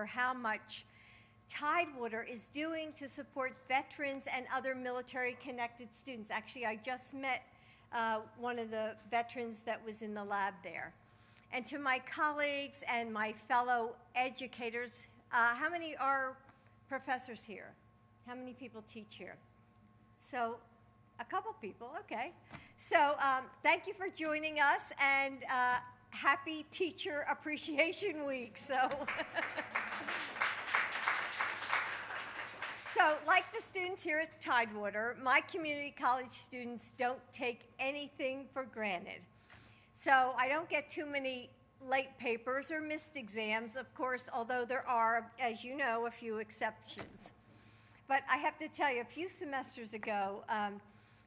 for how much Tidewater is doing to support veterans and other military-connected students. Actually, I just met one of the veterans that was in the lab there. And to my colleagues and my fellow educators, how many are professors here? How many people teach here? So, a couple people, okay. So, thank you for joining us, and happy Teacher Appreciation Week. So, so, like the students here at Tidewater, my community college students don't take anything for granted. So I don't get too many late papers or missed exams, of course, although there are, as you know, a few exceptions. But I have to tell you, a few semesters ago,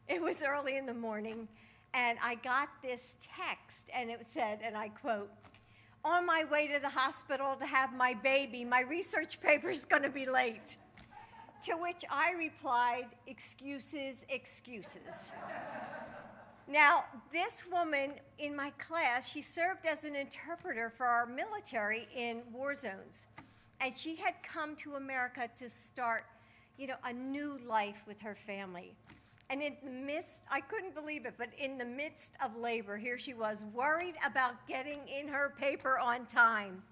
it was early in the morning, and I got this text, and it said, and I quote, "On my way to the hospital to have my baby, my research paper's gonna be late." To which I replied, "Excuses, excuses." Now, this woman in my class, she served as an interpreter for our military in war zones. And she had come to America to start, a new life with her family. And in the midst, I couldn't believe it, but in the midst of labor, here she was, worried about getting in her paper on time.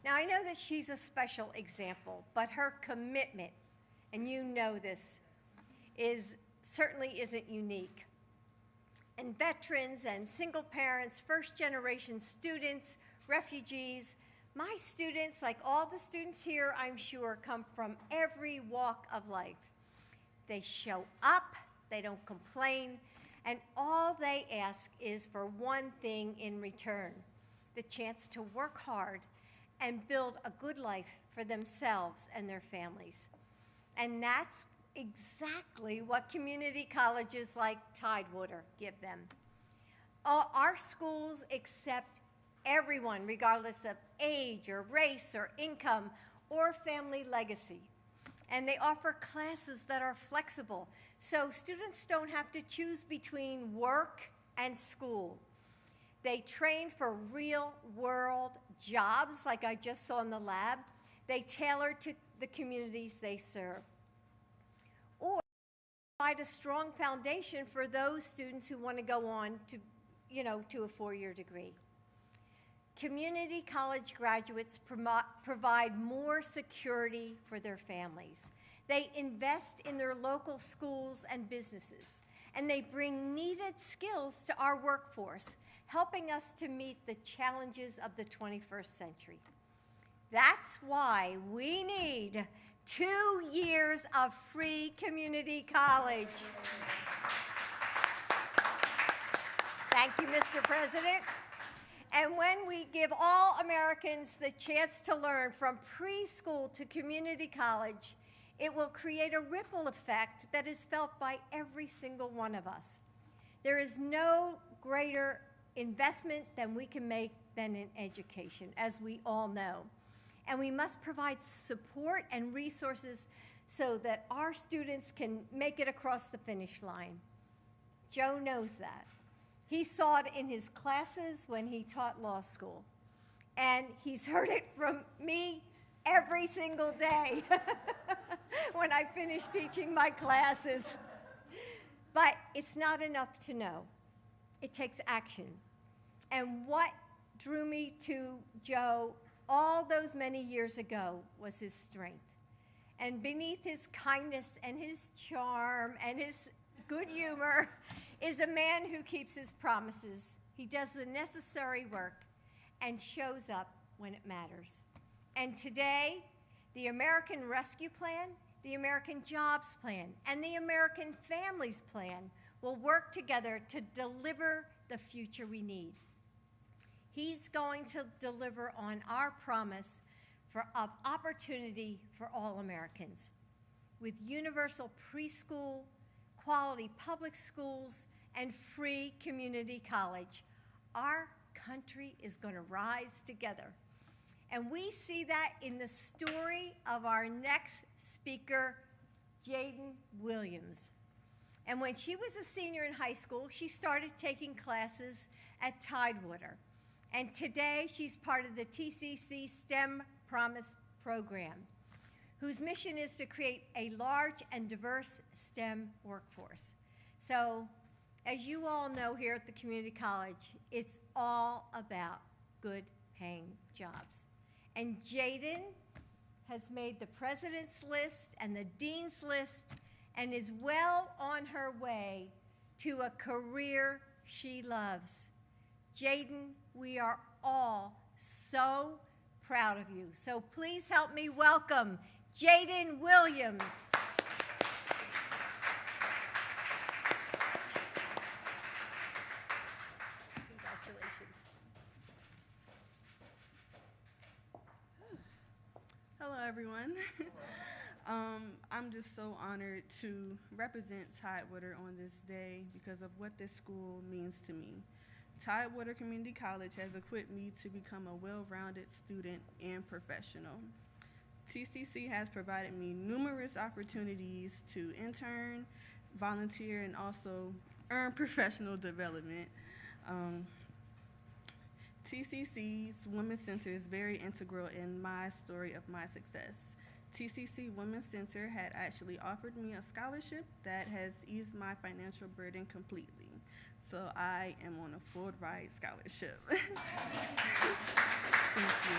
Now, I know that she's a special example, but her commitment, and you know this, certainly isn't unique. And veterans and single parents, first-generation students, refugees, my students, like all the students here, I'm sure, come from every walk of life. They show up, they don't complain, and all they ask is for one thing in return: the chance to work hard and build a good life for themselves and their families. And that's exactly what community colleges like Tidewater give them. Our schools accept everyone, regardless of age or race or income or family legacy. And they offer classes that are flexible, so students don't have to choose between work and school. They train for real-world jobs, like I just saw in the lab. They tailor to the communities they serve. Or provide a strong foundation for those students who want to go on to, to a four-year degree. Community college graduates provide more security for their families. They invest in their local schools and businesses, and they bring needed skills to our workforce, helping us to meet the challenges of the 21st century. That's why we need 2 years of free community college. Thank you, Mr. President. And when we give all Americans the chance to learn from preschool to community college, it will create a ripple effect that is felt by every single one of us. There is no greater investment than we can make than in education, as we all know. And we must provide support and resources so that our students can make it across the finish line. Joe knows that. He saw it in his classes when he taught law school. And he's heard it from me every single day when I finish teaching my classes. But it's not enough to know. It takes action. And what drew me to Joe all those many years ago was his strength. And beneath his kindness and his charm and his good humor is a man who keeps his promises. He does the necessary work and shows up when it matters. And today, the American Rescue Plan, the American Jobs Plan, and the American Families Plan will work together to deliver the future we need. He's going to deliver on our promise of opportunity for all Americans. With universal preschool, quality public schools, and free community college, our country is going to rise together. And we see that in the story of our next speaker, Jaden Williams. And when she was a senior in high school, she started taking classes at Tidewater. And today, she's part of the TCC STEM Promise program, whose mission is to create a large and diverse STEM workforce. So, as you all know here at the community college, it's all about good paying jobs. And Jaden has made the president's list and the dean's list and is well on her way to a career she loves. Jaden, we are all so proud of you. So please help me welcome Jaden Williams. Congratulations. Hello, everyone. I'm just so honored to represent Tidewater on this day because of what this school means to me. Tidewater Community College has equipped me to become a well-rounded student and professional. TCC has provided me numerous opportunities to intern, volunteer, and also earn professional development. TCC's Women's Center is very integral in my story of my success. TCC Women's Center had actually offered me a scholarship that has eased my financial burden completely. So I am on a full ride scholarship. Thank you.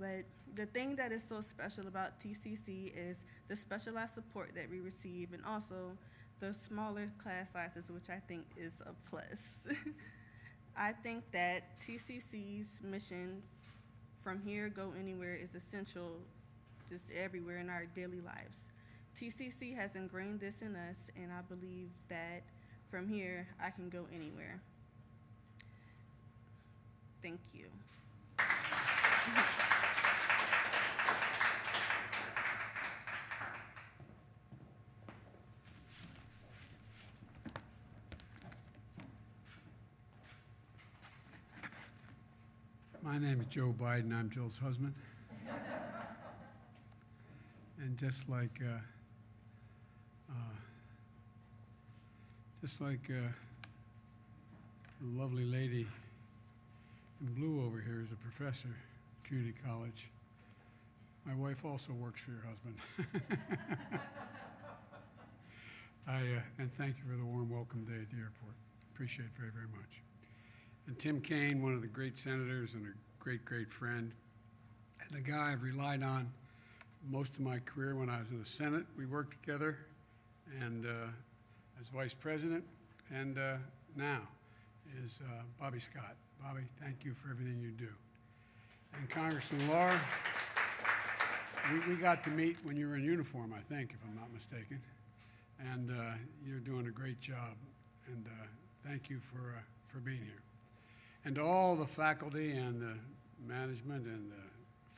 But the thing that is so special about TCC is the specialized support that we receive and also the smaller class sizes, which I think is a plus. I think that TCC's mission, from here, go anywhere, is essential just everywhere in our daily lives. TCC has ingrained this in us, and I believe that from here, I can go anywhere. Thank you. My name is Joe Biden. I'm Jill's husband. And just like the lovely lady in blue over here is a professor at community college, my wife also works for your husband. And thank you for the warm welcome day at the airport. Appreciate it very, very much. And Tim Kaine, one of the great senators and a great, great friend, and a guy I've relied on most of my career when I was in the Senate. We worked together, and as vice president, and now is Bobby Scott. Bobby, thank you for everything you do. And Congressman Laura, we got to meet when you were in uniform, I think, if I'm not mistaken. And you're doing a great job, and thank you for being here. And to all the faculty and the management and the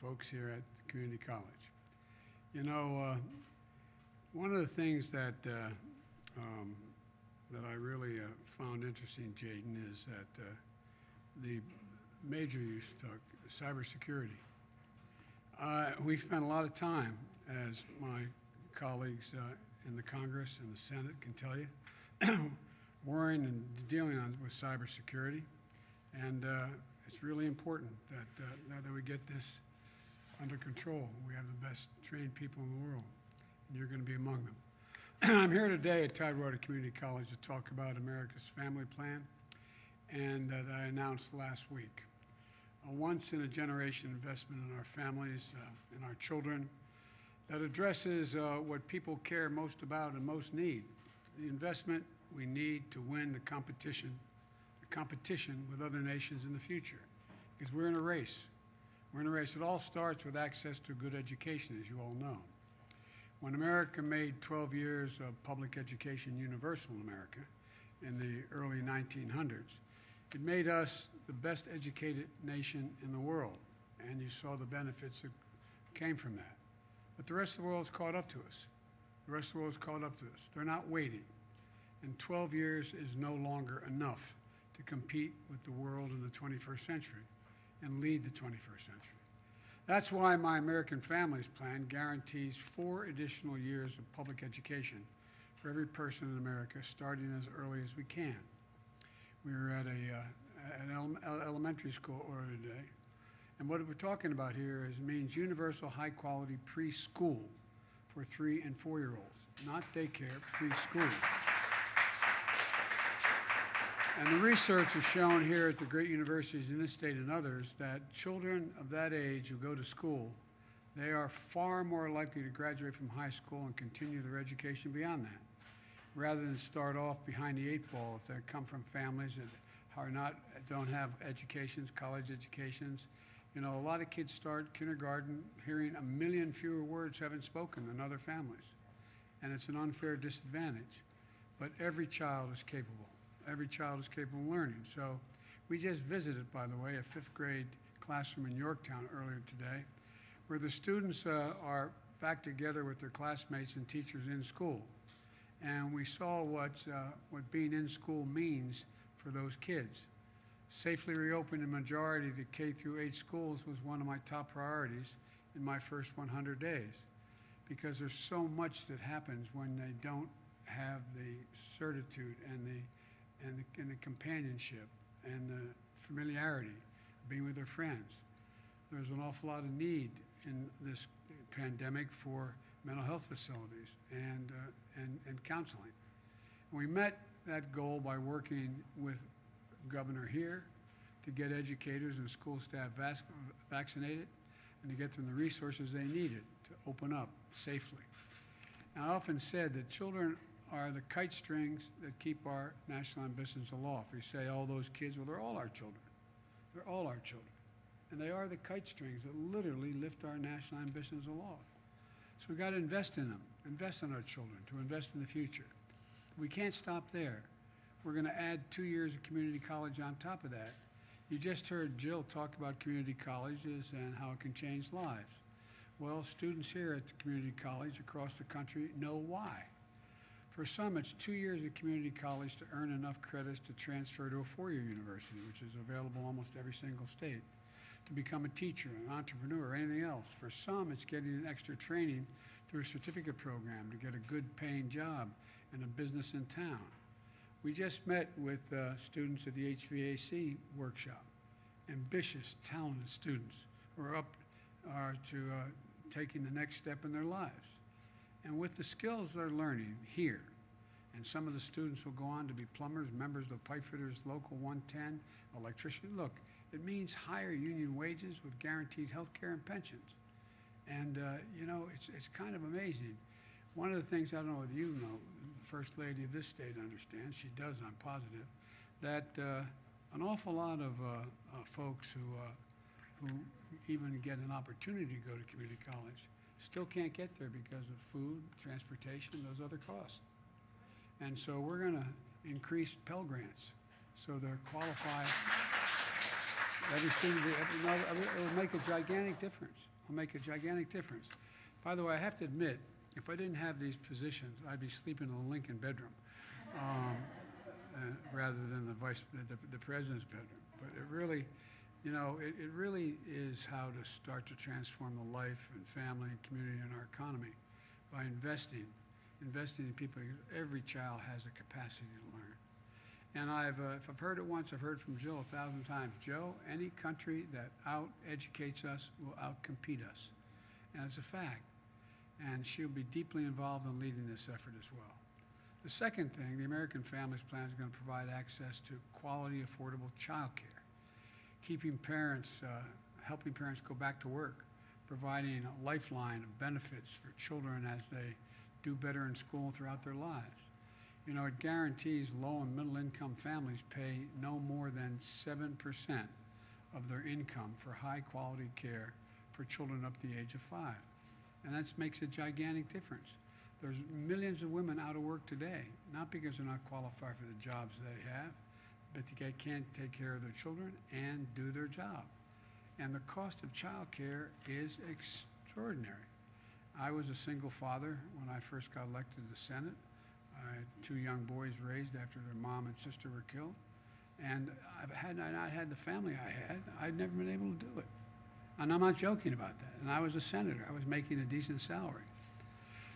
folks here at the community college. You know, one of the things that I really found interesting, Jaden, is that the major you took, cybersecurity. We spent a lot of time, as my colleagues in the Congress and the Senate can tell you, worrying and dealing with cybersecurity. And it's really important that we get this under control. We have the best trained people in the world, and you're going to be among them. I'm here today at Tidewater Community College to talk about America's Family Plan, and that I announced last week. A once-in-a-generation investment in our families, in our children, that addresses what people care most about and most need. The investment we need to win the competition with other nations in the future, because we're in a race. We're in a race. It all starts with access to good education, as you all know. When America made 12 years of public education universal in America in the early 1900s, it made us the best educated nation in the world, and you saw the benefits that came from that. But the rest of the world's caught up to us. The rest of the world's caught up to us. They're not waiting. And 12 years is no longer enough to compete with the world in the 21st century and lead the 21st century. That's why my American Families Plan guarantees 4 additional years of public education for every person in America, starting as early as we can. We were at an elementary school earlier today, And what we're talking about here is means universal high-quality preschool for 3 and 4-year-olds, not daycare, preschool. And the research has shown here at the great universities in this state and others that children of that age who go to school, they are far more likely to graduate from high school and continue their education beyond that, rather than start off behind the 8 ball if they come from families that don't have educations, college educations. You know, a lot of kids start kindergarten hearing 1 million fewer words haven't spoken than other families. And it's an unfair disadvantage. But every child is capable. Every child is capable of learning. So we just visited, by the way, a 5th grade classroom in Yorktown earlier today, where the students are back together with their classmates and teachers in school. And we saw what being in school means for those kids. Safely reopening the majority of the K through 8 schools was one of my top priorities in my first 100 days, because there's so much that happens when they don't have the certitude and the companionship and the familiarity of being with their friends. There's an awful lot of need in this pandemic for mental health facilities and counseling. We met that goal by working with Governor here to get educators and school staff vaccinated and to get them the resources they needed to open up safely. And I often said that children are the kite strings that keep our national ambitions aloft. We say all those kids, well, they're all our children. They're all our children. And they are the kite strings that literally lift our national ambitions aloft. So we've got to invest in them, invest in our children, to invest in the future. We can't stop there. We're going to add 2 years of community college on top of that. You just heard Jill talk about community colleges and how it can change lives. Well, students here at the community college across the country know why. For some, it's 2 years of community college to earn enough credits to transfer to a 4-year university, which is available almost every single state, to become a teacher, an entrepreneur, or anything else. For some, it's getting an extra training through a certificate program to get a good paying job in a business in town. We just met with students at the HVAC workshop, ambitious, talented students who are taking the next step in their lives. And with the skills they're learning here, and some of the students will go on to be plumbers, members of Pipe Fitters Local 110, electricians. Look, it means higher union wages with guaranteed health care and pensions. And, you know, it's kind of amazing. One of the things, I don't know whether you know, the First Lady of this state understands, she does, I'm positive, that an awful lot of folks who even get an opportunity to go to community college still can't get there because of food, transportation, those other costs. And so we're going to increase Pell Grants so they're qualified. Every student, it will make a gigantic difference. It'll make a gigantic difference. By the way, I have to admit, if I didn't have these positions, I'd be sleeping in a Lincoln bedroom rather than the president's bedroom. But it really, you know, it really is how to start to transform the life and family and community and our economy by investing in people. Every child has a capacity to learn. And if I've heard it once, I've heard from Jill 1,000 times. Joe, any country that out-educates us will out-compete us. And it's a fact. And she'll be deeply involved in leading this effort as well. The second thing, the American Families Plan is going to provide access to quality, affordable child care, keeping parents, helping parents go back to work, providing a lifeline of benefits for children as they do better in school throughout their lives. You know, it guarantees low and middle income families pay no more than 7% of their income for high quality care for children up to the age of 5. And that makes a gigantic difference. There's millions of women out of work today, not because they're not qualified for the jobs they have, but they can't take care of their children and do their job. And the cost of child care is extraordinary. I was a single father when I first got elected to the Senate. I had 2 young boys raised after their mom and sister were killed. And had I not had the family I had, I'd never been able to do it. And I'm not joking about that. And I was a senator. I was making a decent salary.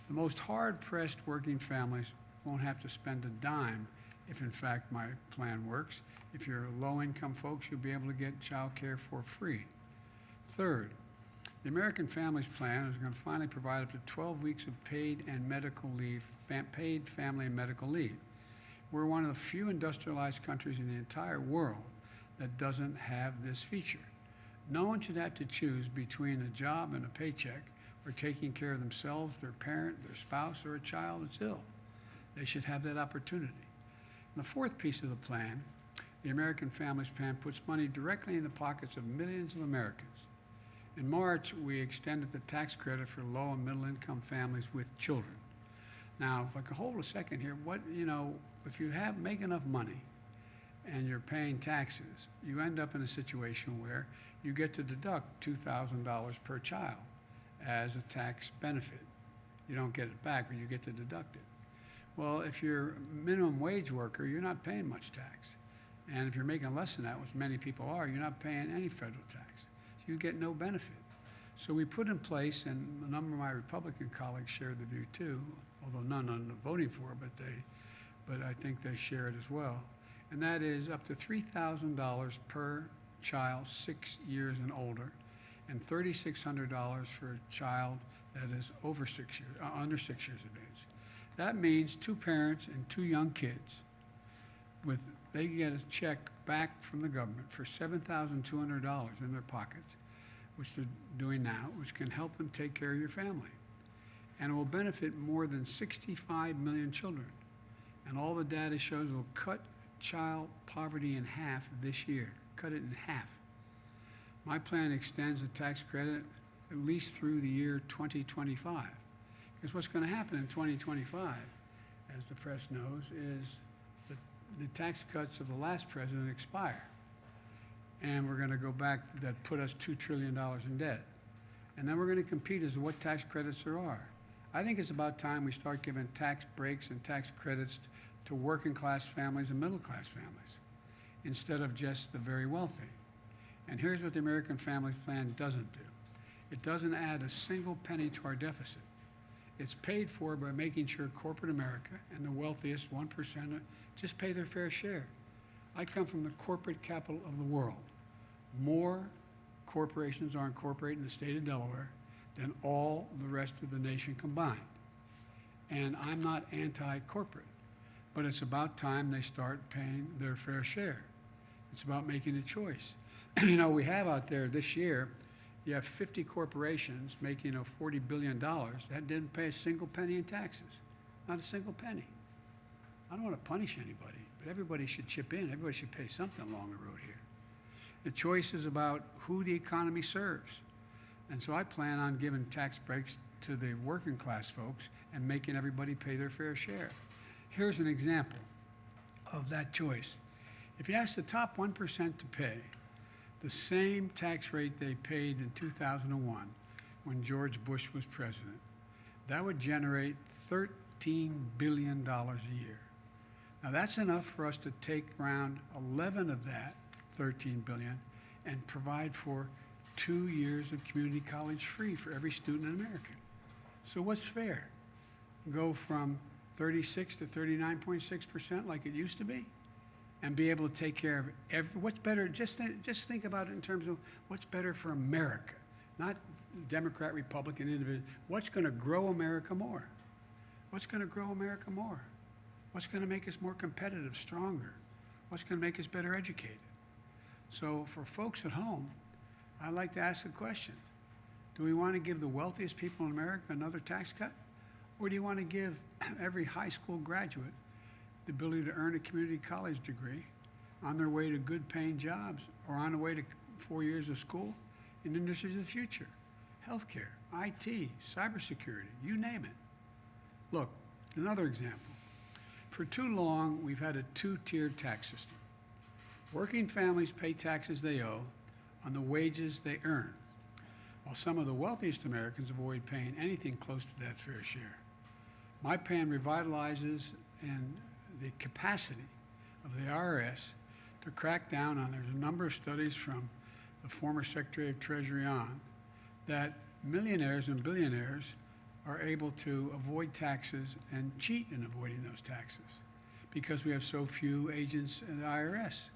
The most hard-pressed working families won't have to spend a dime if, in fact, my plan works. If you're low-income folks, you'll be able to get child care for free. Third, the American Families Plan is going to finally provide up to 12 weeks of paid and medical leave, paid family and medical leave. We're one of the few industrialized countries in the entire world that doesn't have this feature. No one should have to choose between a job and a paycheck or taking care of themselves, their parent, their spouse, or a child that's ill. They should have that opportunity. And the fourth piece of the plan, the American Families Plan, puts money directly in the pockets of millions of Americans. In March, we extended the tax credit for low and middle income families with children. Now, if I could hold a second here, if you make enough money and you're paying taxes, you end up in a situation where you get to deduct $2,000 per child as a tax benefit. You don't get it back, but you get to deduct it. Well, if you're a minimum wage worker, you're not paying much tax. And if you're making less than that, which many people are, you're not paying any federal tax. So you get no benefit. So we put in place, and a number of my Republican colleagues share the view too, although none are voting for it, but I think they share it as well. And that is up to $3,000 per child 6 years and older, and $3,600 for a child that is over 6 years, under 6 years of age. That means two parents and two young kids, they get a check back from the government for $7,200 in their pockets, which they're doing now, which can help them take care of your family. And it will benefit more than 65 million children. And all the data shows it will cut child poverty in half this year, cut it in half. My plan extends the tax credit at least through the year 2025. Because what's going to happen in 2025, as the press knows, is the tax cuts of the last president expire. And we're going to go back, that put us $2 trillion in debt. And then we're going to compete as to what tax credits there are. I think it's about time we start giving tax breaks and tax credits to working class families and middle class families, instead of just the very wealthy. And here's what the American Families Plan doesn't do. It doesn't add a single penny to our deficit. It's paid for by making sure corporate America and the wealthiest 1% just pay their fair share. I come from the corporate capital of the world. More corporations are incorporated in the state of Delaware than all the rest of the nation combined. And I'm not anti-corporate, but it's about time they start paying their fair share. It's about making a choice. We have out there this year, you have 50 corporations making $40 billion that didn't pay a single penny in taxes, not a single penny. I don't want to punish anybody, but everybody should chip in. Everybody should pay something along the road here. The choice is about who the economy serves. And so I plan on giving tax breaks to the working class folks and making everybody pay their fair share. Here's an example of that choice. If you ask the top 1% to pay the same tax rate they paid in 2001 when George Bush was president, that would generate $13 billion a year. Now that's enough for us to take around 11 of that 13 billion and provide for 2 years of community college free for every student in America. So what's fair? Go from 36 to 39.6% like it used to be, and be able to take care of what's better. Just think about it in terms of what's better for America, not Democrat, Republican, individual. What's going to grow America more? What's going to grow America more? What's going to make us more competitive, stronger? What's going to make us better educated? So for folks at home, I'd like to ask the question, do we want to give the wealthiest people in America another tax cut? Or do you want to give every high school graduate the ability to earn a community college degree on their way to good paying jobs or on the way to 4 years of school in industries of the future? Healthcare, IT, cybersecurity, you name it. Look, another example. For too long, we've had a two-tiered tax system. Working families pay taxes they owe on the wages they earn, while some of the wealthiest Americans avoid paying anything close to that fair share. My plan revitalizes and the capacity of the IRS to crack down on, there's a number of studies from the former Secretary of Treasury on, that millionaires and billionaires are able to avoid taxes and cheat in avoiding those taxes because we have so few agents in the IRS.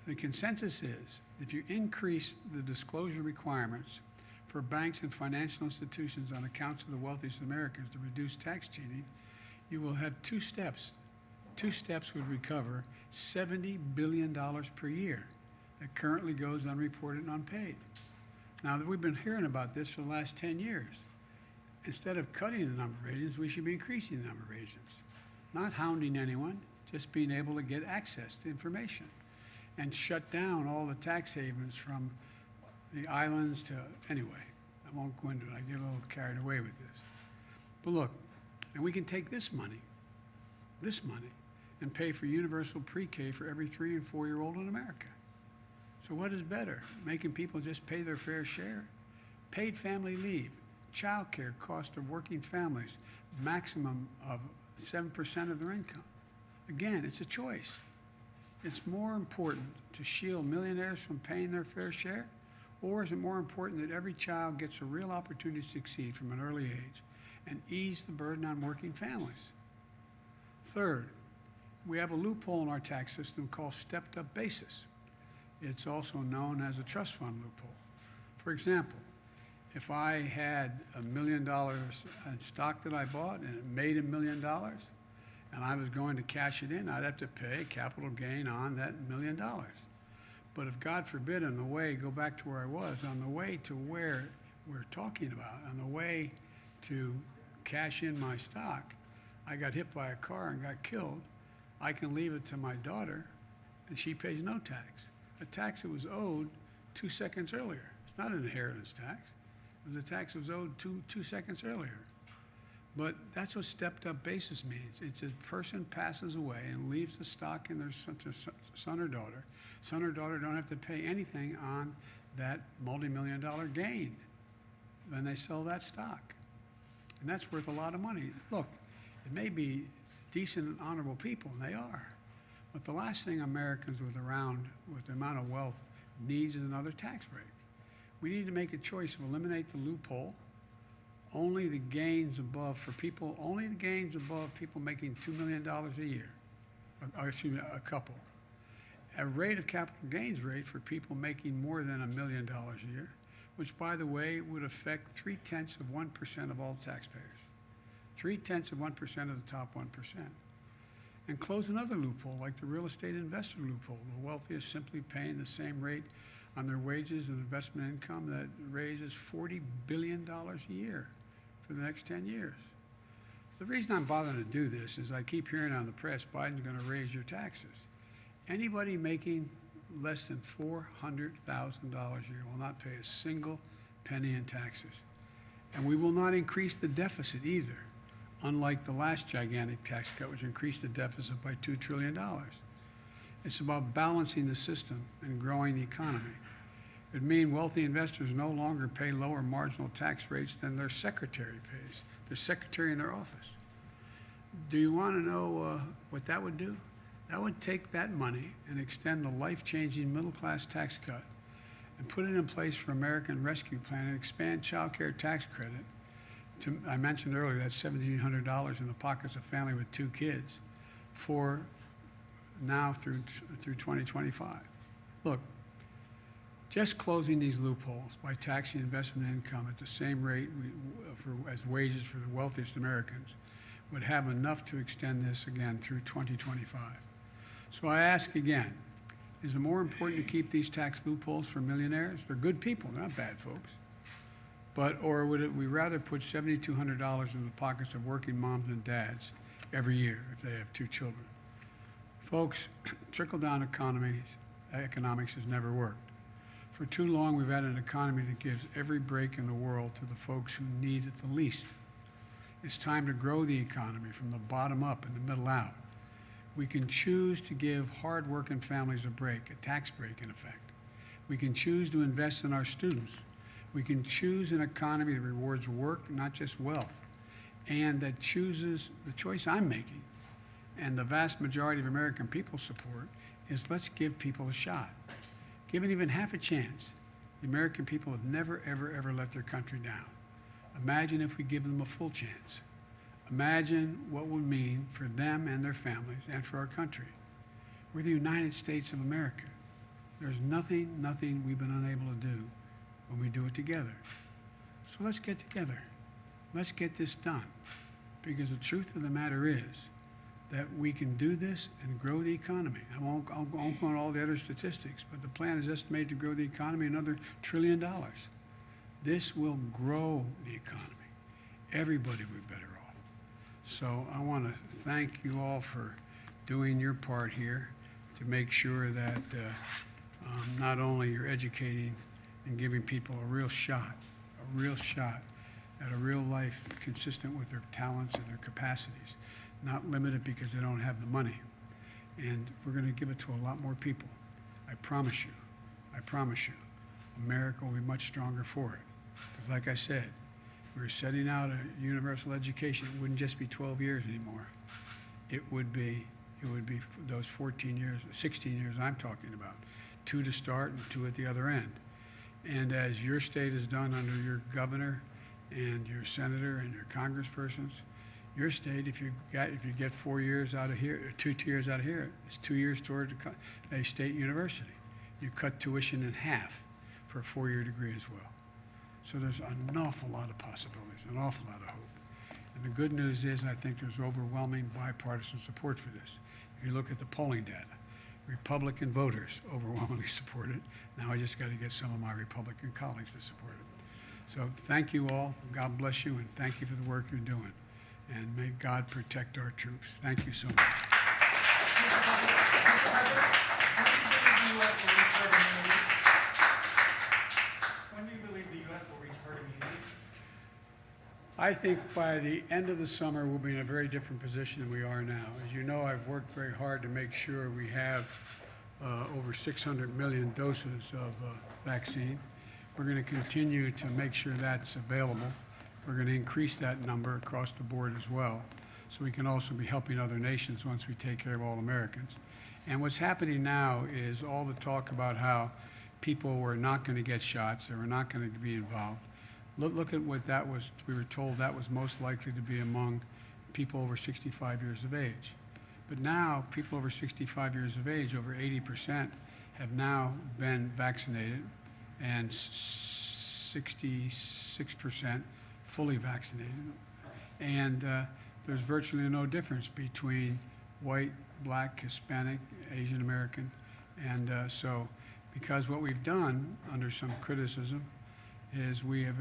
The consensus is if you increase the disclosure requirements for banks and financial institutions on accounts of the wealthiest Americans to reduce tax cheating, you will have two steps. Two steps would recover $70 billion per year that currently goes unreported and unpaid. Now, we've been hearing about this for the last 10 years. Instead of cutting the number of agents, we should be increasing the number of agents. Not hounding anyone, just being able to get access to information and shut down all the tax havens from the islands to, anyway, I won't go into it. I get a little carried away with this. But look, and we can take this money, and pay for universal pre-K for every 3 and 4-year-old in America. So what is better? Making people just pay their fair share? Paid family leave, child care cost of working families, maximum of 7% of their income. Again, it's a choice. It's more important to shield millionaires from paying their fair share, or is it more important that every child gets a real opportunity to succeed from an early age and ease the burden on working families? Third, we have a loophole in our tax system called stepped-up basis. It's also known as a trust fund loophole. For example, if I had $1 million in stock that I bought and it made $1 million, and I was going to cash it in, I'd have to pay capital gain on that $1 million. But if, God forbid, on the way, go back to where I was, on the way to where we're talking about, on the way to cash in my stock, I got hit by a car and got killed, I can leave it to my daughter, and she pays no tax. A tax that was owed 2 seconds earlier. It's not an inheritance tax. It was a tax that was owed two seconds earlier. But that's what stepped-up basis means. It's a person passes away and leaves the stock in their son or daughter. Son or daughter don't have to pay anything on that multi-million-dollar gain when they sell that stock. And that's worth a lot of money. Look, it may be decent and honorable people, and they are. But the last thing Americans with the amount of wealth needs is another tax break. We need to make a choice of eliminate the loophole. Only the gains above people making $2 million a year, or excuse me, a couple. A rate of capital gains rate for people making more than $1 million a year, which, by the way, would affect 0.3% of all taxpayers. 0.3% of the top 1%. And close another loophole, like the real estate investor loophole. The wealthiest simply paying the same rate on their wages and investment income that raises $40 billion a year for the next 10 years. The reason I'm bothering to do this is I keep hearing on the press, Biden's going to raise your taxes. Anybody making less than $400,000 a year will not pay a single penny in taxes. And we will not increase the deficit either, unlike the last gigantic tax cut, which increased the deficit by $2 trillion. It's about balancing the system and growing the economy. It would mean wealthy investors no longer pay lower marginal tax rates than their secretary pays, their secretary in their office. Do you want to know what that would do? That would take that money and extend the life-changing middle-class tax cut and put it in place for American Rescue Plan and expand child care tax credit. I mentioned earlier that's $1,700 in the pockets of a family with 2 kids for now through 2025. Look, just closing these loopholes by taxing investment income at the same rate as wages for the wealthiest Americans would have enough to extend this again through 2025. So I ask again, is it more important to keep these tax loopholes for millionaires? They're good people, they're not bad folks. Or would we rather put $7,200 in the pockets of working moms and dads every year if they have 2 children? Folks, trickle-down economics has never worked. For too long, we've had an economy that gives every break in the world to the folks who need it the least. It's time to grow the economy from the bottom up and the middle out. We can choose to give hard-working families a break, a tax break in effect. We can choose to invest in our students. We can choose an economy that rewards work, not just wealth, and that chooses the choice I'm making, and the vast majority of American people support, is let's give people a shot. Given even half a chance, the American people have never, ever, ever let their country down. Imagine if we give them a full chance. Imagine what it would mean for them and their families and for our country. We're the United States of America. There's nothing we've been unable to do when we do it together. So let's get together. Let's get this done. Because the truth of the matter is that we can do this and grow the economy. I won't go on all the other statistics, but the plan is estimated to grow the economy another $1 trillion. This will grow the economy. Everybody will be better off. So I want to thank you all for doing your part here to make sure that not only you're educating and giving people a real shot at a real life consistent with their talents and their capacities, not limited because they don't have the money. And we're going to give it to a lot more people. I promise you, America will be much stronger for it. Because like I said, we're setting out a universal education. It wouldn't just be 12 years anymore. It would be those 14 years, 16 years I'm talking about. 2 to start and 2 at the other end. And as your state has done under your governor and your senator and your congresspersons, your state, if you get 4 years out of here, 2 years out of here, it's 2 years toward a state university. You cut tuition in half for a 4-year degree as well. So there's an awful lot of possibilities, an awful lot of hope. And the good news is I think there's overwhelming bipartisan support for this. If you look at the polling data, Republican voters overwhelmingly support it. Now I just got to get some of my Republican colleagues to support it. So thank you all. God bless you, and thank you for the work you're doing. And may God protect our troops. Thank you so much. When do you believe the U.S. will reach herd immunity? I think by the end of the summer, we'll be in a very different position than we are now. As you know, I've worked very hard to make sure we have over 600 million doses of vaccine. We're going to continue to make sure that's available. We're going to increase that number across the board as well, so we can also be helping other nations once we take care of all Americans. And what's happening now is all the talk about how people were not going to get shots, they were not going to be involved. Look at what that was. We were told that was most likely to be among people over 65 years of age. But now, people over 65 years of age, over 80%, have now been vaccinated, and 66% fully vaccinated. And there's virtually no difference between white, black, Hispanic, Asian American. And so, because what we've done, under some criticism, is we have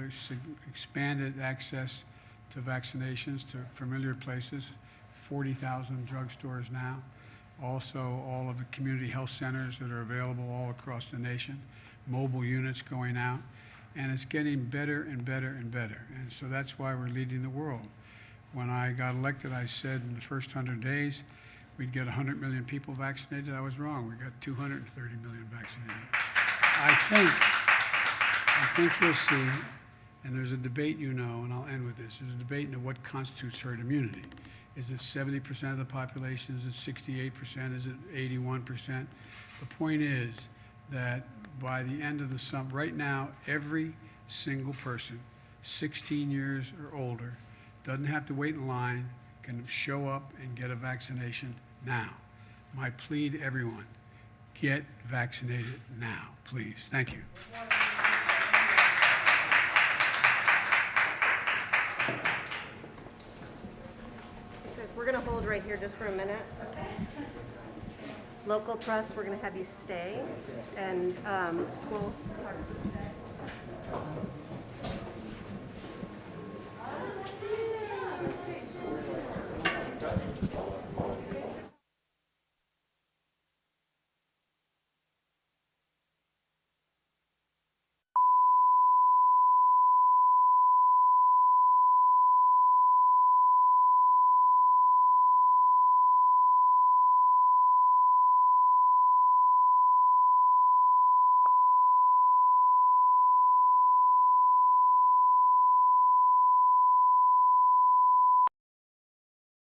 expanded access to vaccinations to familiar places, 40,000 drugstores now. Also, all of the community health centers that are available all across the nation, mobile units going out, and it's getting better and better and better. And so that's why we're leading the world. When I got elected, I said in the first 100 days, we'd get 100 million people vaccinated. I was wrong. We got 230 million vaccinated. I think you'll see, and there's a debate, you know, and I'll end with this. There's a debate into what constitutes herd immunity. Is it 70% of the population? Is it 68%? Is it 81%? The point is that by the end of the summer, right now, every single person, 16 years or older, doesn't have to wait in line, can show up and get a vaccination now. My plea to everyone, get vaccinated now, please. Thank you. We're going to hold right here just for a minute. Local press, we're going to have you stay, and school.